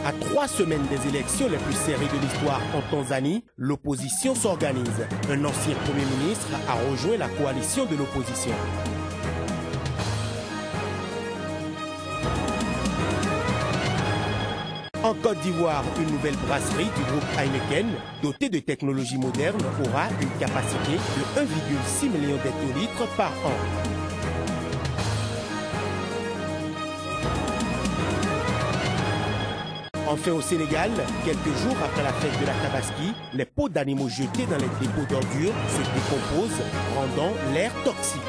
À 3 semaines des élections les plus serrées de l'histoire en Tanzanie, l'opposition s'organise. Un ancien Premier ministre a rejoint la coalition de l'opposition. En Côte d'Ivoire, une nouvelle brasserie du groupe Heineken, dotée de technologies modernes, aura une capacité de 1,6 million d'hectolitres par an. Enfin au Sénégal, quelques jours après la fête de la Tabaski, les peaux d'animaux jetés dans les dépôts d'ordures se décomposent, rendant l'air toxique.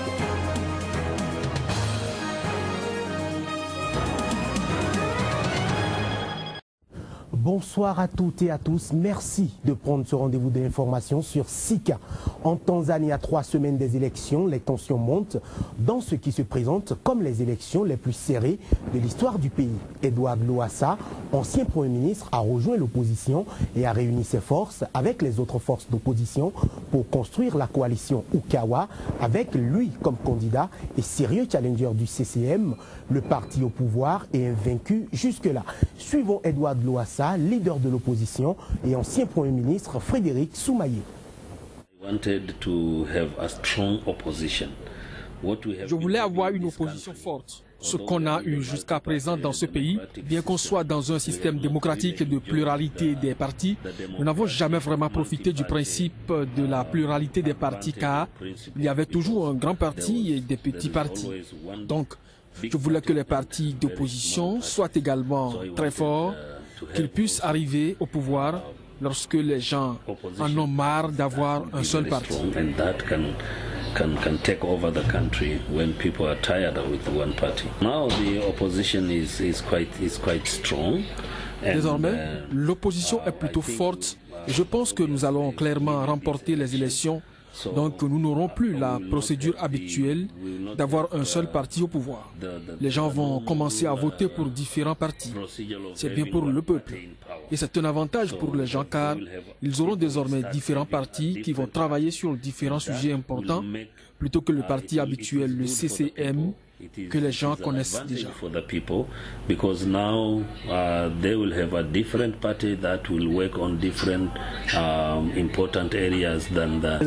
Bonsoir à toutes et à tous. Merci de prendre ce rendez-vous d'information sur Sika. En Tanzanie, à 3 semaines des élections, les tensions montent dans ce qui se présente comme les élections les plus serrées de l'histoire du pays. Edouard Lowassa, ancien Premier ministre, a rejoint l'opposition et a réuni ses forces avec les autres forces d'opposition pour construire la coalition Ukawa avec lui comme candidat et sérieux challenger du CCM, le parti au pouvoir et invaincu jusque-là. Suivons Edouard Lowassa, leader de l'opposition et ancien Premier ministre Frédéric Soumaïe. Je voulais avoir une opposition forte. Ce qu'on a eu jusqu'à présent dans ce pays, bien qu'on soit dans un système démocratique de pluralité des partis, nous n'avons jamais vraiment profité du principe de la pluralité des partis car il y avait toujours un grand parti et des petits partis. Donc, je voulais que les partis d'opposition soient également très forts, qu'ils puissent arriver au pouvoir lorsque les gens en ont marre d'avoir un seul parti. Can take over the country when people are tired with one party. Now the opposition is quite strong. Désormais, l'opposition est plutôt forte et je pense que nous allons clairement remporter les élections. Donc nous n'aurons plus la procédure habituelle d'avoir un seul parti au pouvoir. Les gens vont commencer à voter pour différents partis. C'est bien pour le peuple. Et c'est un avantage pour les gens car ils auront désormais différents partis qui vont travailler sur différents sujets importants plutôt que le parti habituel, le CCM, que les gens connaissent déjà. Because now they will have a different party that will work on different important areas than the.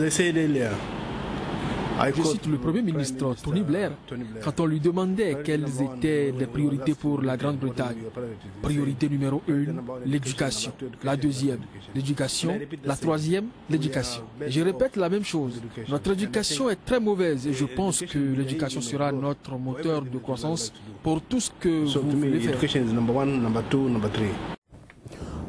Je cite le Premier ministre Tony Blair quand on lui demandait quelles étaient les priorités pour la Grande-Bretagne. Priorité numéro 1, l'éducation. La deuxième, l'éducation. La troisième, l'éducation. Je répète la même chose. Notre éducation est très mauvaise et je pense que l'éducation sera notre moteur de croissance pour tout ce que vous voulez faire.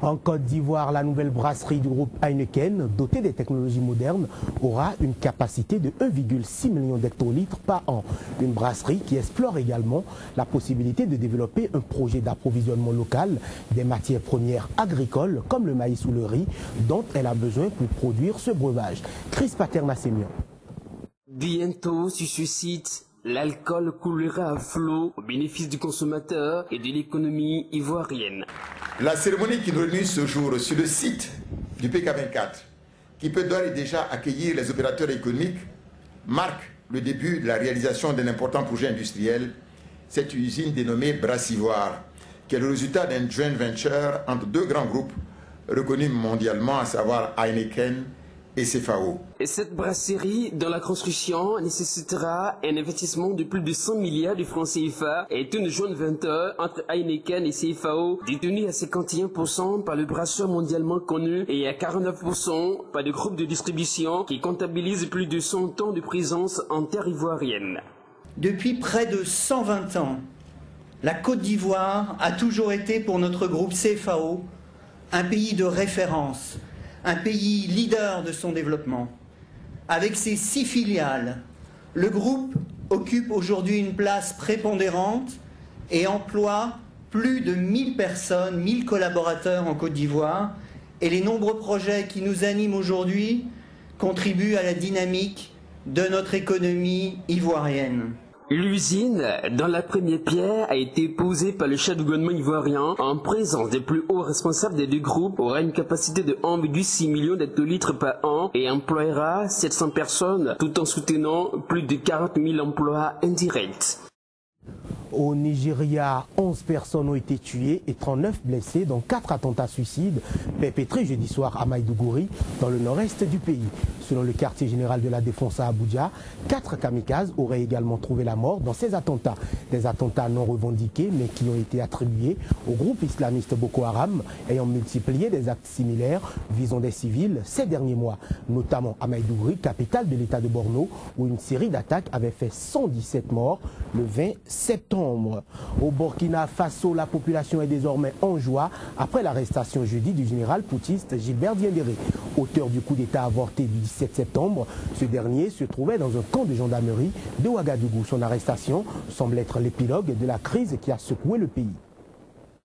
En Côte d'Ivoire, la nouvelle brasserie du groupe Heineken, dotée des technologies modernes, aura une capacité de 1,6 million d'hectolitres par an. Une brasserie qui explore également la possibilité de développer un projet d'approvisionnement local des matières premières agricoles comme le maïs ou le riz dont elle a besoin pour produire ce breuvage. Chris Paterna-Sémion. Bientôt sur ce site, l'alcool coulera à flot au bénéfice du consommateur et de l'économie ivoirienne. La cérémonie qui nous réunit ce jour sur le site du PK24, qui peut d'ores et déjà accueillir les opérateurs économiques, marque le début de la réalisation d'un important projet industriel, cette usine dénommée Brassivoire, qui est le résultat d'un joint venture entre deux grands groupes reconnus mondialement, à savoir Heineken et CFAO. Et cette brasserie dans la construction nécessitera un investissement de plus de 100 milliards de francs CFA et est une joint venture entre Heineken et CFAO détenue à 51% par le brasseur mondialement connu et à 49% par des groupes de distribution qui comptabilisent plus de 100 ans de présence en terre ivoirienne. Depuis près de 120 ans, la Côte d'Ivoire a toujours été pour notre groupe CFAO un pays de référence, un pays leader de son développement. Avec ses 6 filiales, le groupe occupe aujourd'hui une place prépondérante et emploie plus de 1000 personnes, 1000 collaborateurs en Côte d'Ivoire. Et les nombreux projets qui nous animent aujourd'hui contribuent à la dynamique de notre économie ivoirienne. L'usine, dont la première pierre a été posée par le chef du gouvernement ivoirien en présence des plus hauts responsables des deux groupes, aura une capacité de 1,6 million d'hectolitres par an et emploiera 700 personnes tout en soutenant plus de 40 000 emplois indirects. Au Nigeria, 11 personnes ont été tuées et 39 blessées dans 4 attentats suicides perpétrés jeudi soir à Maïdougouri, dans le nord-est du pays. Selon le quartier général de la Défense à Abuja, 4 kamikazes auraient également trouvé la mort dans ces attentats. Des attentats non revendiqués mais qui ont été attribués au groupe islamiste Boko Haram ayant multiplié des actes similaires visant des civils ces derniers mois, notamment à Maïdougouri, capitale de l'état de Borno, où une série d'attaques avait fait 117 morts le 20 septembre. Au Burkina Faso, la population est désormais en joie après l'arrestation jeudi du général putschiste Gilbert Diendéré, auteur du coup d'État avorté du 17 septembre. Ce dernier se trouvait dans un camp de gendarmerie de Ouagadougou. Son arrestation semble être l'épilogue de la crise qui a secoué le pays.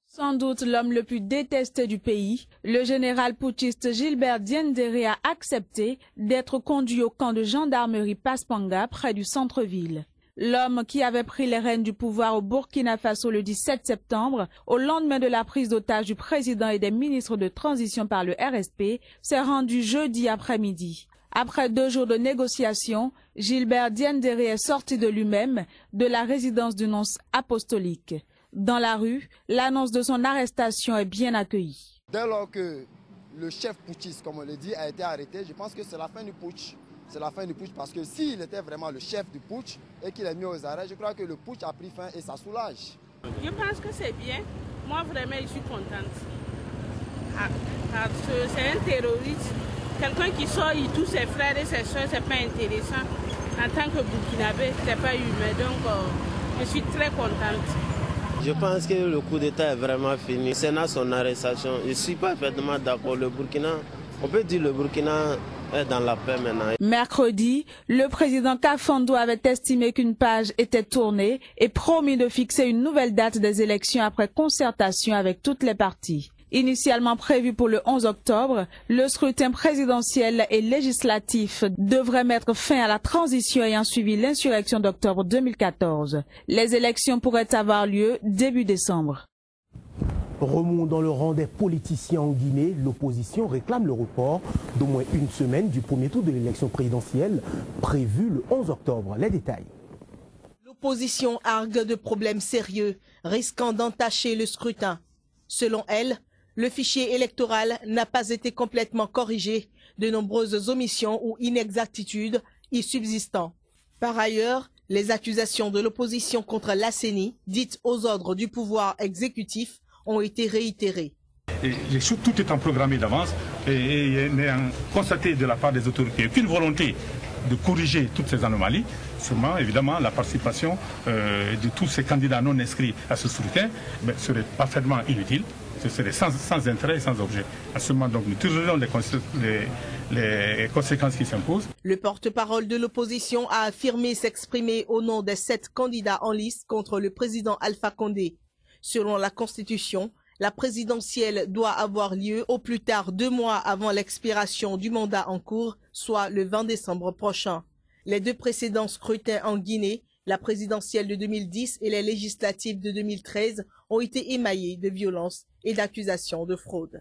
Sans doute l'homme le plus détesté du pays, le général putschiste Gilbert Diendéré a accepté d'être conduit au camp de gendarmerie Paspanga près du centre-ville. L'homme qui avait pris les rênes du pouvoir au Burkina Faso le 17 septembre, au lendemain de la prise d'otage du président et des ministres de transition par le RSP, s'est rendu jeudi après-midi. Après 2 jours de négociations, Gilbert Diendéré est sorti de lui-même de la résidence du nonce apostolique. Dans la rue, l'annonce de son arrestation est bien accueillie. Dès lors que le chef putschiste, comme on le dit, a été arrêté, je pense que c'est la fin du putsch. C'est la fin du putsch parce que s'il était vraiment le chef du putsch et qu'il est mis aux arrêts, je crois que le putsch a pris fin et ça soulage. Je pense que c'est bien. Moi vraiment je suis contente. Parce que c'est un terroriste. Quelqu'un qui sort, il tue ses frères et ses soeurs, c'est pas intéressant. En tant que Burkinabé, c'est pas humain. Donc je suis très contente. Je pense que le coup d'État est vraiment fini. C'est là son arrestation. Je ne suis pas parfaitement d'accord. Le Burkina, on peut dire le Burkina est dans la paix maintenant. Mercredi, le président Kafando avait estimé qu'une page était tournée et promis de fixer une nouvelle date des élections après concertation avec toutes les parties. Initialement prévu pour le 11 octobre, le scrutin présidentiel et législatif devrait mettre fin à la transition ayant suivi l'insurrection d'octobre 2014. Les élections pourraient avoir lieu début décembre. Remous dans le rang des politiciens en Guinée, l'opposition réclame le report d'au moins une semaine du premier tour de l'élection présidentielle prévu le 11 octobre. Les détails. L'opposition argue de problèmes sérieux, risquant d'entacher le scrutin. Selon elle, le fichier électoral n'a pas été complètement corrigé, de nombreuses omissions ou inexactitudes y subsistant. Par ailleurs, les accusations de l'opposition contre la CENI, dites aux ordres du pouvoir exécutif, ont été réitérées. Tout étant programmé d'avance et n'ayant constaté de la part des autorités aucune volonté de corriger toutes ces anomalies, sûrement, évidemment, la participation de tous ces candidats non inscrits à ce scrutin serait parfaitement inutile. Ce serait sans intérêt et sans objet. À ce moment, donc, nous tirerons les conséquences qui s'imposent. Le porte-parole de l'opposition a affirmé s'exprimer au nom des 7 candidats en lice contre le président Alpha Condé. Selon la Constitution, la présidentielle doit avoir lieu au plus tard 2 mois avant l'expiration du mandat en cours, soit le 20 décembre prochain. Les 2 précédents scrutins en Guinée, la présidentielle de 2010 et les législatives de 2013, ont été émaillés de violences et d'accusations de fraude.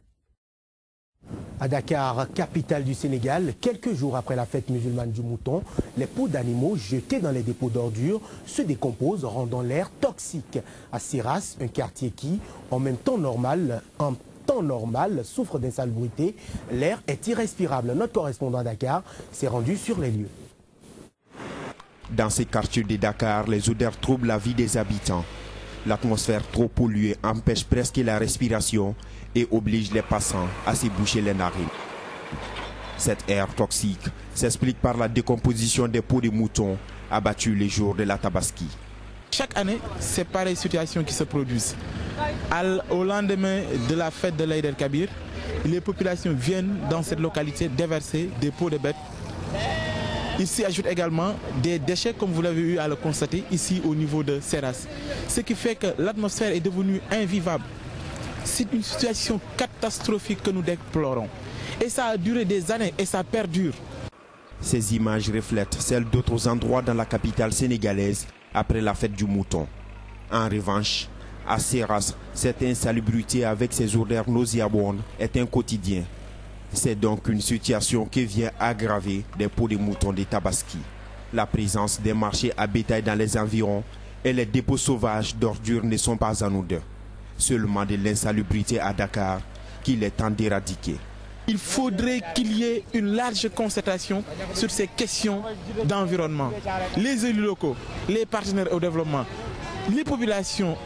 À Dakar, capitale du Sénégal, quelques jours après la fête musulmane du mouton, les peaux d'animaux jetées dans les dépôts d'ordures se décomposent, rendant l'air toxique. À Siras, un quartier qui, en temps normal, souffre d'insalubrité, l'air est irrespirable. Notre correspondant à Dakar s'est rendu sur les lieux. Dans ces quartiers de Dakar, les odeurs troublent la vie des habitants. L'atmosphère trop polluée empêche presque la respiration et oblige les passants à se boucher les narines. Cet air toxique s'explique par la décomposition des peaux de moutons abattus les jours de la Tabaski. Chaque année, c'est pareille situation qui se produit. Au lendemain de la fête de l'Aïd el-Kabir, les populations viennent dans cette localité déverser des peaux de bêtes. Il s'y ajoute également des déchets, comme vous l'avez eu à le constater ici au niveau de Seras. Ce qui fait que l'atmosphère est devenue invivable. C'est une situation catastrophique que nous déplorons. Et ça a duré des années et ça perdure. Ces images reflètent celles d'autres endroits dans la capitale sénégalaise après la fête du mouton. En revanche, à Seras, cette insalubrité avec ses odeurs nauséabondes est un quotidien. C'est donc une situation qui vient aggraver des peaux de moutons de Tabaski. La présence des marchés à bétail dans les environs Et les dépôts sauvages d'ordures ne sont pas anodins. Seulement de l'insalubrité à Dakar qu'il est temps d'éradiquer. Il faudrait qu'il y ait une large concertation sur ces questions d'environnement. Les élus locaux, les partenaires au développement, les populations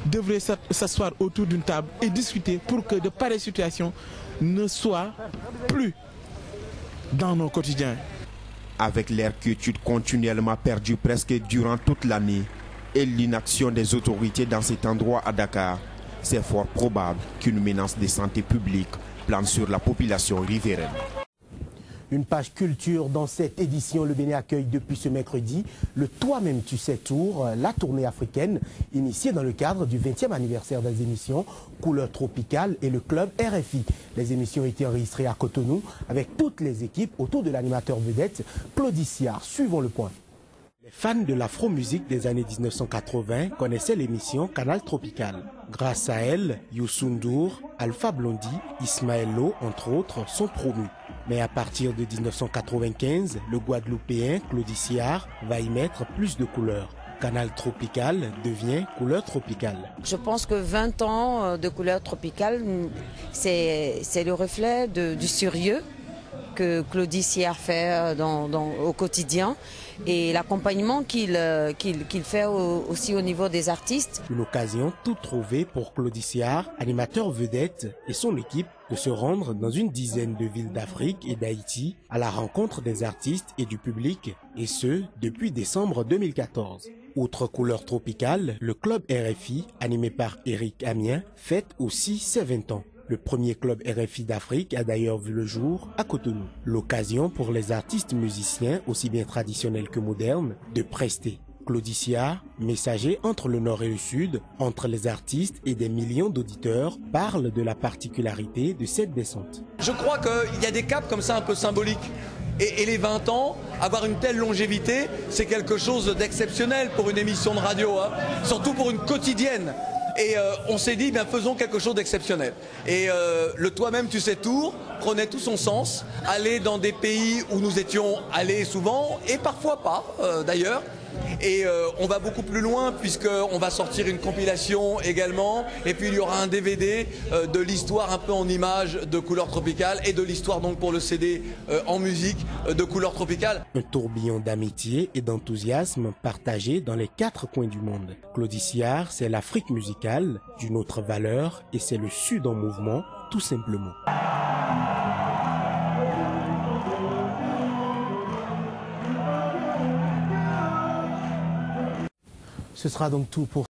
devraient s'asseoir autour d'une table et discuter pour que de pareilles situations ne soient plus dans nos quotidiens. Avec l'air quiétude continuellement perdu presque durant toute l'année et l'inaction des autorités dans cet endroit à Dakar, c'est fort probable qu'une menace de santé publique plane sur la population riveraine. Une page culture dans cette édition. Le Bénin accueille depuis ce mercredi le Toi-même tu sais tour, la tournée africaine initiée dans le cadre du 20e anniversaire des émissions Couleurs Tropicales et le club RFI. Les émissions ont été enregistrées à Cotonou avec toutes les équipes autour de l'animateur vedette Claudie Siard. Suivons le point. Les fans de l'afro-musique des années 1980 connaissaient l'émission Canal Tropical. Grâce à elle, Youssou N'Dour, Alpha Blondy, Ismaël Lo, entre autres, sont promus. Mais à partir de 1995, le Guadeloupéen Claudie Siard va y mettre plus de couleurs. Canal Tropical devient Couleurs Tropicales. Je pense que 20 ans de Couleurs Tropicales, c'est le reflet du sérieux que Claudie Siard fait au quotidien et l'accompagnement qu'il fait aussi au niveau des artistes. Une occasion toute trouvée pour Claudie Siard, animateur vedette, et son équipe de se rendre dans une dizaine de villes d'Afrique et d'Haïti à la rencontre des artistes et du public, et ce, depuis décembre 2014. Outre Couleurs Tropicales, le club RFI, animé par Eric Amien, fête aussi ses 20 ans. Le premier club RFI d'Afrique a d'ailleurs vu le jour à Cotonou. L'occasion pour les artistes musiciens, aussi bien traditionnels que modernes, de prester. Claudie Siard, messager entre le Nord et le Sud, entre les artistes et des millions d'auditeurs, parle de la particularité de cette descente. Je crois qu'il y a des caps comme ça un peu symboliques. Et les 20 ans, avoir une telle longévité, c'est quelque chose d'exceptionnel pour une émission de radio, hein, surtout pour une quotidienne. Et on s'est dit, bien, faisons quelque chose d'exceptionnel. Et le Toi-même tu sais tour prenait tout son sens. Aller dans des pays où nous étions allés souvent, et parfois pas d'ailleurs. Et on va beaucoup plus loin puisqu'on va sortir une compilation également. Et puis il y aura un DVD de l'histoire un peu en images de Couleurs Tropicales et de l'histoire donc pour le CD en musique de Couleurs Tropicales. Un tourbillon d'amitié et d'enthousiasme partagé dans les 4 coins du monde. Claudie Siard, c'est l'Afrique musicale d'une autre valeur et c'est le Sud en mouvement, tout simplement. Ce sera donc tout pour